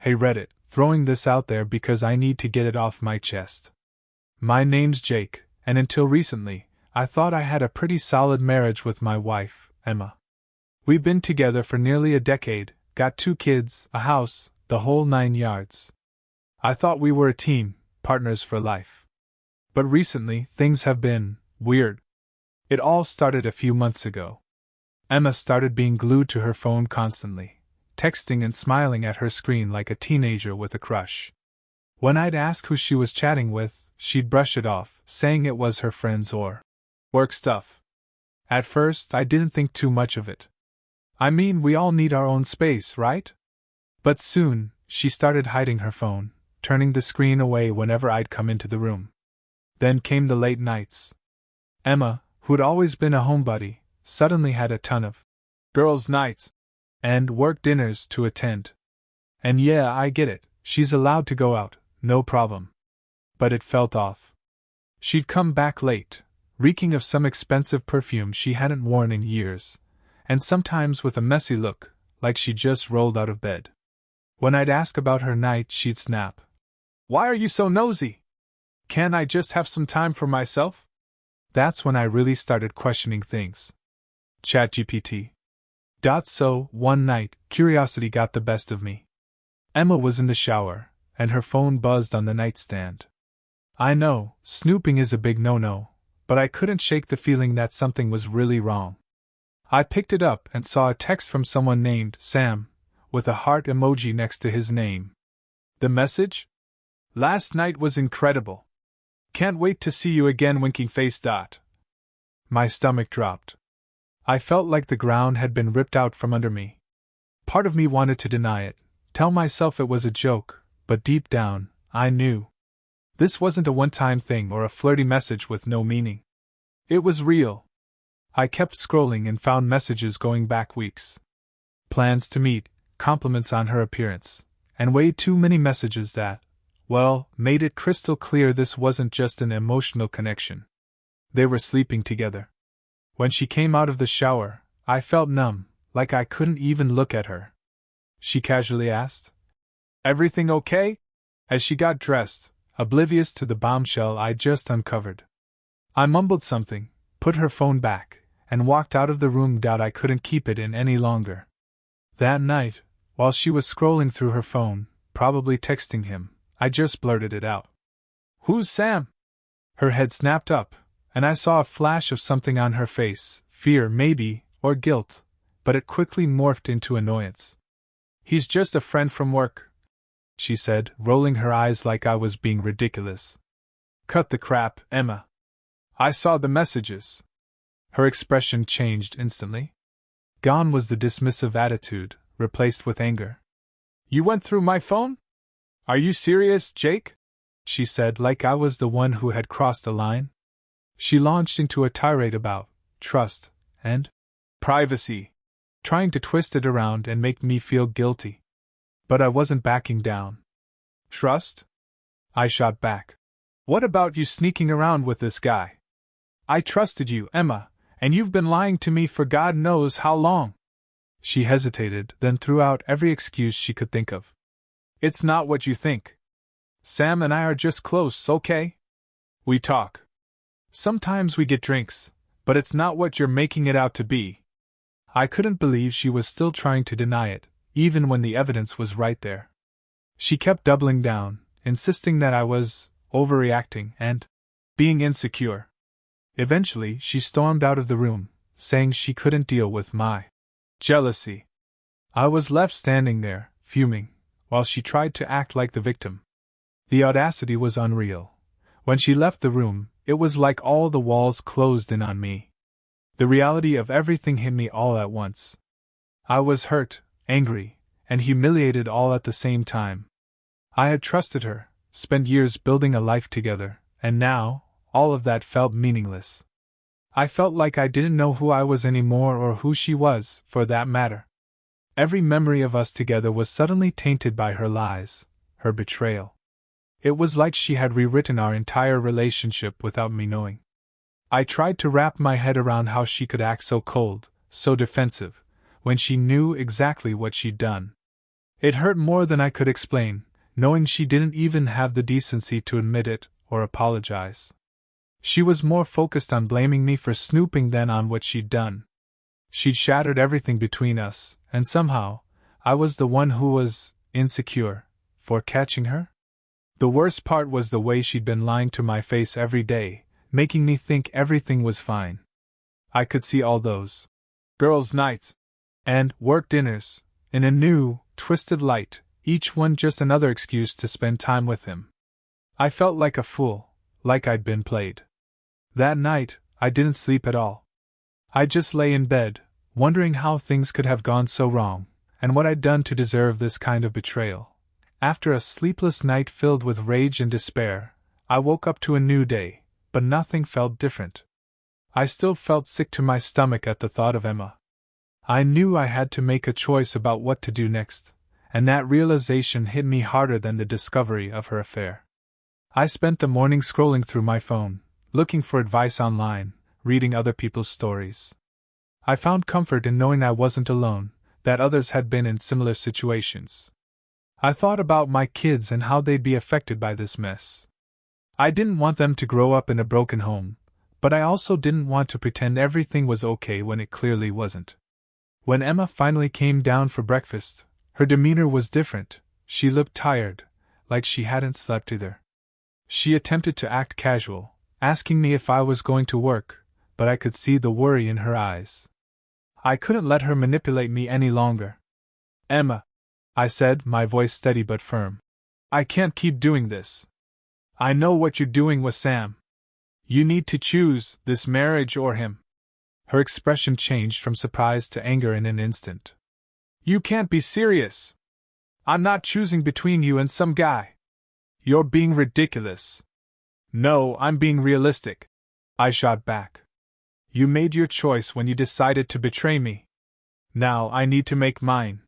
Hey Reddit, throwing this out there because I need to get it off my chest. My name's Jake, and until recently, I thought I had a pretty solid marriage with my wife, Emma. We've been together for nearly a decade, got 2 kids, a house, the whole 9 yards. I thought we were a team, partners for life. But recently, things have been weird. It all started a few months ago. Emma started being glued to her phone constantly, texting and smiling at her screen like a teenager with a crush. When I'd ask who she was chatting with, she'd brush it off, saying it was her friends or work stuff. At first, I didn't think too much of it. I mean, we all need our own space, right? But soon, she started hiding her phone, turning the screen away whenever I'd come into the room. Then came the late nights. Emma, who'd always been a homebody, suddenly had a ton of girls' nights and work dinners to attend. And yeah, I get it, she's allowed to go out, no problem. But it felt off. She'd come back late, reeking of some expensive perfume she hadn't worn in years, and sometimes with a messy look, like she just rolled out of bed. When I'd ask about her night, she'd snap. "Why are you so nosy? Can't I just have some time for myself?" That's when I really started questioning things. ChatGPT. So, one night, curiosity got the best of me. Emma was in the shower, and her phone buzzed on the nightstand. I know, snooping is a big no-no, but I couldn't shake the feeling that something was really wrong. I picked it up and saw a text from someone named Sam, with a heart emoji next to his name. The message? "Last night was incredible. Can't wait to see you again, winking face. My stomach dropped. I felt like the ground had been ripped out from under me. Part of me wanted to deny it, tell myself it was a joke, but deep down, I knew. This wasn't a one-time thing or a flirty message with no meaning. It was real. I kept scrolling and found messages going back weeks. Plans to meet, compliments on her appearance, and way too many messages that, well, made it crystal clear this wasn't just an emotional connection. They were sleeping together. When she came out of the shower, I felt numb, like I couldn't even look at her. She casually asked, "Everything okay?" as she got dressed, oblivious to the bombshell I'd just uncovered. I mumbled something, put her phone back, and walked out of the room. I couldn't keep it in any longer. That night, while she was scrolling through her phone, probably texting him, I just blurted it out. "Who's Sam?" Her head snapped up, and I saw a flash of something on her face, fear maybe, or guilt, but it quickly morphed into annoyance. "He's just a friend from work," she said, rolling her eyes like I was being ridiculous. "Cut the crap, Emma. I saw the messages." Her expression changed instantly. Gone was the dismissive attitude, replaced with anger. "You went through my phone? Are you serious, Jake?" she said, like I was the one who had crossed a line. She launched into a tirade about trust and privacy, trying to twist it around and make me feel guilty. But I wasn't backing down. "Trust?" I shot back. "What about you sneaking around with this guy? I trusted you, Emma, and you've been lying to me for God knows how long." She hesitated, then threw out every excuse she could think of. "It's not what you think. Sam and I are just close, okay? We talk. Sometimes we get drinks, but it's not what you're making it out to be." I couldn't believe she was still trying to deny it, even when the evidence was right there. She kept doubling down, insisting that I was overreacting and being insecure. Eventually, she stormed out of the room, saying she couldn't deal with my jealousy. I was left standing there, fuming, while she tried to act like the victim. The audacity was unreal. When she left the room, it was like all the walls closed in on me. The reality of everything hit me all at once. I was hurt, angry, and humiliated all at the same time. I had trusted her, spent years building a life together, and now, all of that felt meaningless. I felt like I didn't know who I was anymore or who she was, for that matter. Every memory of us together was suddenly tainted by her lies, her betrayal. It was like she had rewritten our entire relationship without me knowing. I tried to wrap my head around how she could act so cold, so defensive, when she knew exactly what she'd done. It hurt more than I could explain, knowing she didn't even have the decency to admit it or apologize. She was more focused on blaming me for snooping than on what she'd done. She'd shattered everything between us, and somehow, I was the one who was insecure for catching her. The worst part was the way she'd been lying to my face every day, making me think everything was fine. I could see all those girls' nights and work dinners in a new, twisted light, each one just another excuse to spend time with him. I felt like a fool, like I'd been played. That night, I didn't sleep at all. I just lay in bed, wondering how things could have gone so wrong, and what I'd done to deserve this kind of betrayal. After a sleepless night filled with rage and despair, I woke up to a new day, but nothing felt different. I still felt sick to my stomach at the thought of Emma. I knew I had to make a choice about what to do next, and that realization hit me harder than the discovery of her affair. I spent the morning scrolling through my phone, looking for advice online, reading other people's stories. I found comfort in knowing I wasn't alone, that others had been in similar situations. I thought about my kids and how they'd be affected by this mess. I didn't want them to grow up in a broken home, but I also didn't want to pretend everything was okay when it clearly wasn't. When Emma finally came down for breakfast, her demeanor was different. She looked tired, like she hadn't slept either. She attempted to act casual, asking me if I was going to work, but I could see the worry in her eyes. I couldn't let her manipulate me any longer. "Emma," I said, my voice steady but firm, "I can't keep doing this. I know what you're doing with Sam. You need to choose this marriage or him." Her expression changed from surprise to anger in an instant. "You can't be serious. I'm not choosing between you and some guy. You're being ridiculous." "No, I'm being realistic," I shot back. "You made your choice when you decided to betray me. Now I need to make mine.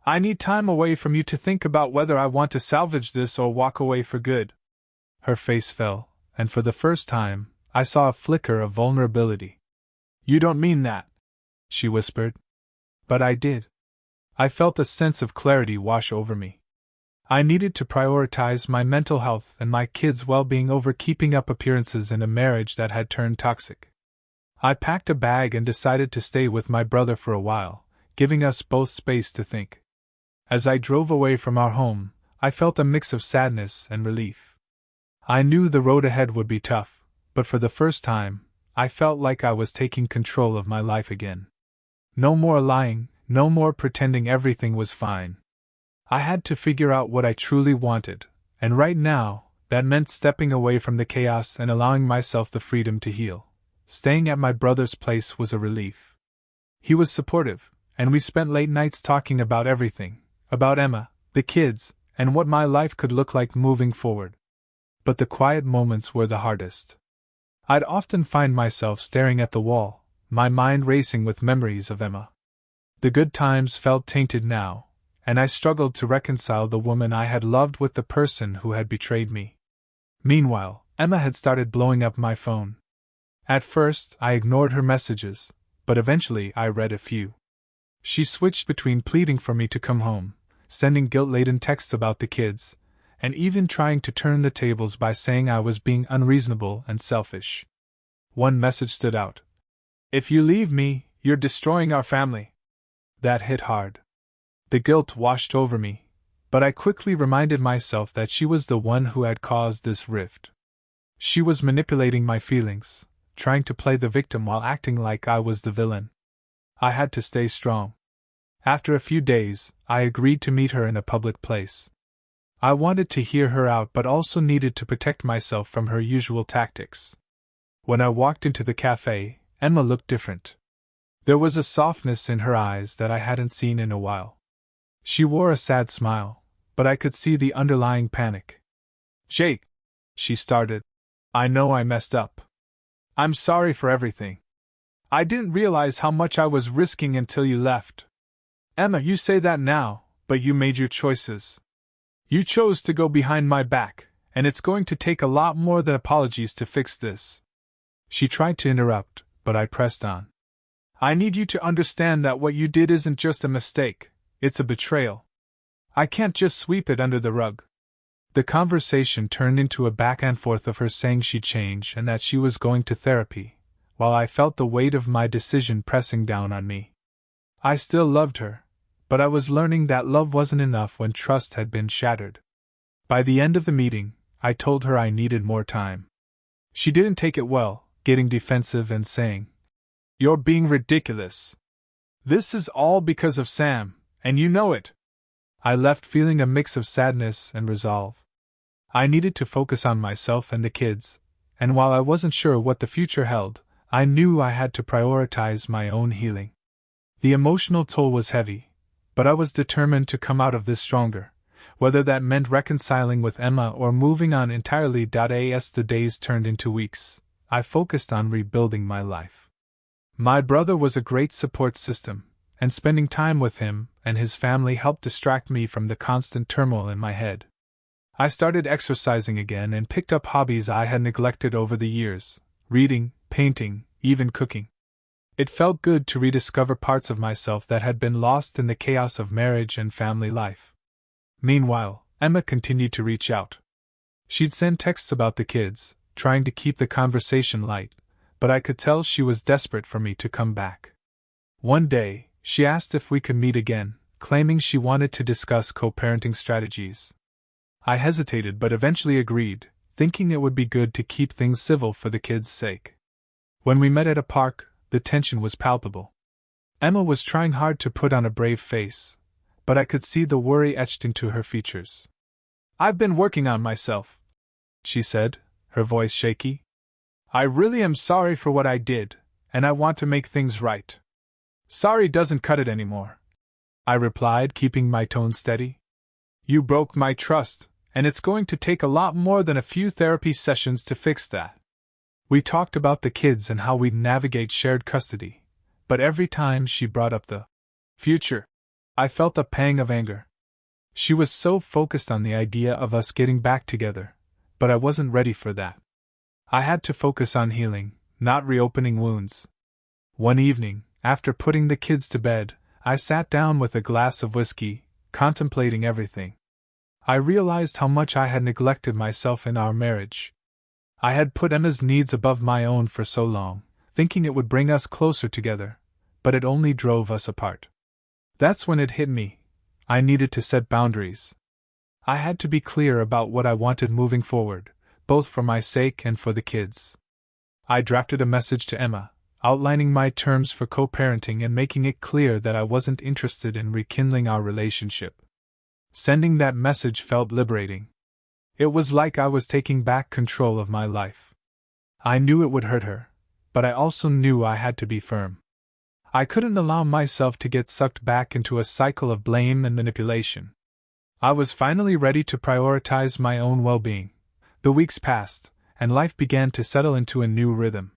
I need time away from you to think about whether I want to salvage this or walk away for good." Her face fell, and for the first time, I saw a flicker of vulnerability. "You don't mean that," she whispered. But I did. I felt a sense of clarity wash over me. I needed to prioritize my mental health and my kids' well-being over keeping up appearances in a marriage that had turned toxic. I packed a bag and decided to stay with my brother for a while, giving us both space to think. As I drove away from our home, I felt a mix of sadness and relief. I knew the road ahead would be tough, but for the first time, I felt like I was taking control of my life again. No more lying, no more pretending everything was fine. I had to figure out what I truly wanted, and right now, that meant stepping away from the chaos and allowing myself the freedom to heal. Staying at my brother's place was a relief. He was supportive, and we spent late nights talking about everything, about Emma, the kids, and what my life could look like moving forward. But the quiet moments were the hardest. I'd often find myself staring at the wall, my mind racing with memories of Emma. The good times felt tainted now, and I struggled to reconcile the woman I had loved with the person who had betrayed me. Meanwhile, Emma had started blowing up my phone. At first, I ignored her messages, but eventually I read a few. She switched between pleading for me to come home, sending guilt-laden texts about the kids, and even trying to turn the tables by saying I was being unreasonable and selfish. One message stood out. "If you leave me, you're destroying our family." That hit hard. The guilt washed over me, but I quickly reminded myself that she was the one who had caused this rift. She was manipulating my feelings, trying to play the victim while acting like I was the villain. I had to stay strong. After a few days, I agreed to meet her in a public place. I wanted to hear her out but also needed to protect myself from her usual tactics. When I walked into the cafe, Emma looked different. There was a softness in her eyes that I hadn't seen in a while. She wore a sad smile, but I could see the underlying panic. "Jake," she started, "I know I messed up. I'm sorry for everything. I didn't realize how much I was risking until you left. Emma, you say that now, but you made your choices. You chose to go behind my back, and it's going to take a lot more than apologies to fix this." She tried to interrupt, but I pressed on. "I need you to understand that what you did isn't just a mistake, it's a betrayal. I can't just sweep it under the rug. The conversation turned into a back and forth of her saying she'd change and that she was going to therapy, while I felt the weight of my decision pressing down on me. I still loved her, but I was learning that love wasn't enough when trust had been shattered. By the end of the meeting, I told her I needed more time. She didn't take it well, getting defensive and saying, "You're being ridiculous. This is all because of Sam, and you know it." I left feeling a mix of sadness and resolve. I needed to focus on myself and the kids, and while I wasn't sure what the future held, I knew I had to prioritize my own healing. The emotional toll was heavy, but I was determined to come out of this stronger, whether that meant reconciling with Emma or moving on entirely. As the days turned into weeks, I focused on rebuilding my life. My brother was a great support system, and spending time with him and his family helped distract me from the constant turmoil in my head. I started exercising again and picked up hobbies I had neglected over the years: reading, painting, even cooking. It felt good to rediscover parts of myself that had been lost in the chaos of marriage and family life. Meanwhile, Emma continued to reach out. She'd send texts about the kids, trying to keep the conversation light, but I could tell she was desperate for me to come back. One day, she asked if we could meet again, claiming she wanted to discuss co-parenting strategies. I hesitated but eventually agreed, thinking it would be good to keep things civil for the kids' sake. When we met at a park, the tension was palpable. Emma was trying hard to put on a brave face, but I could see the worry etched into her features. "I've been working on myself," she said, her voice shaky. "I really am sorry for what I did, and I want to make things right." "Sorry doesn't cut it anymore," I replied, keeping my tone steady. "You broke my trust, and it's going to take a lot more than a few therapy sessions to fix that." We talked about the kids and how we'd navigate shared custody, but every time she brought up the future, I felt a pang of anger. She was so focused on the idea of us getting back together, but I wasn't ready for that. I had to focus on healing, not reopening wounds. One evening, after putting the kids to bed, I sat down with a glass of whiskey, contemplating everything. I realized how much I had neglected myself in our marriage. I had put Emma's needs above my own for so long, thinking it would bring us closer together, but it only drove us apart. That's when it hit me. I needed to set boundaries. I had to be clear about what I wanted moving forward, both for my sake and for the kids. I drafted a message to Emma, outlining my terms for co-parenting and making it clear that I wasn't interested in rekindling our relationship. Sending that message felt liberating. It was like I was taking back control of my life. I knew it would hurt her, but I also knew I had to be firm. I couldn't allow myself to get sucked back into a cycle of blame and manipulation. I was finally ready to prioritize my own well-being. The weeks passed, and life began to settle into a new rhythm.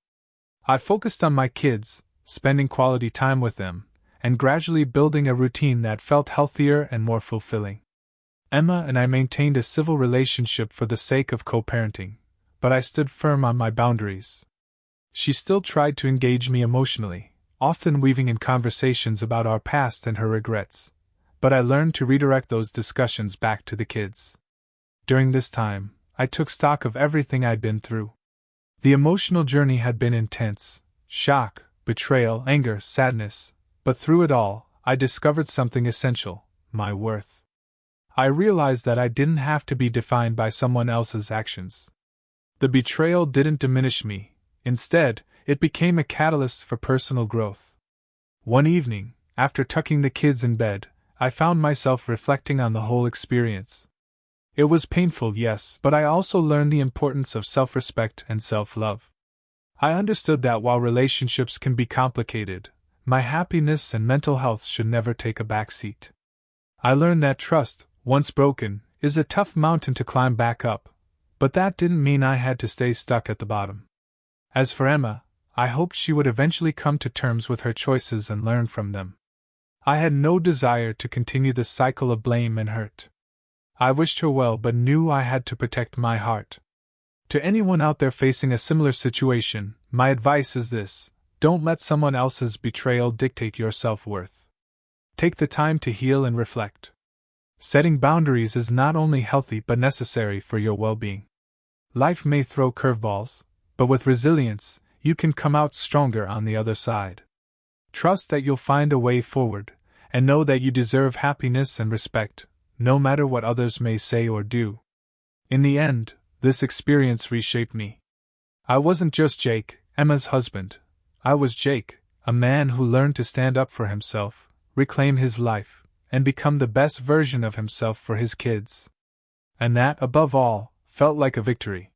I focused on my kids, spending quality time with them, and gradually building a routine that felt healthier and more fulfilling. Emma and I maintained a civil relationship for the sake of co-parenting, but I stood firm on my boundaries. She still tried to engage me emotionally, often weaving in conversations about our past and her regrets, but I learned to redirect those discussions back to the kids. During this time, I took stock of everything I'd been through. The emotional journey had been intense: shock, betrayal, anger, sadness, but through it all, I discovered something essential: my worth. I realized that I didn't have to be defined by someone else's actions. The betrayal didn't diminish me. Instead, it became a catalyst for personal growth. One evening, after tucking the kids in bed, I found myself reflecting on the whole experience. It was painful, yes, but I also learned the importance of self-respect and self-love. I understood that while relationships can be complicated, my happiness and mental health should never take a backseat. I learned that trust, once broken, is a tough mountain to climb back up, but that didn't mean I had to stay stuck at the bottom. As for Emma, I hoped she would eventually come to terms with her choices and learn from them. I had no desire to continue the cycle of blame and hurt. I wished her well but knew I had to protect my heart. To anyone out there facing a similar situation, my advice is this: don't let someone else's betrayal dictate your self-worth. Take the time to heal and reflect. Setting boundaries is not only healthy but necessary for your well-being. Life may throw curveballs, but with resilience, you can come out stronger on the other side. Trust that you'll find a way forward, and know that you deserve happiness and respect, no matter what others may say or do. In the end, this experience reshaped me. I wasn't just Jake, Emma's husband. I was Jake, a man who learned to stand up for himself, reclaim his life, and become the best version of himself for his kids. And that, above all, felt like a victory.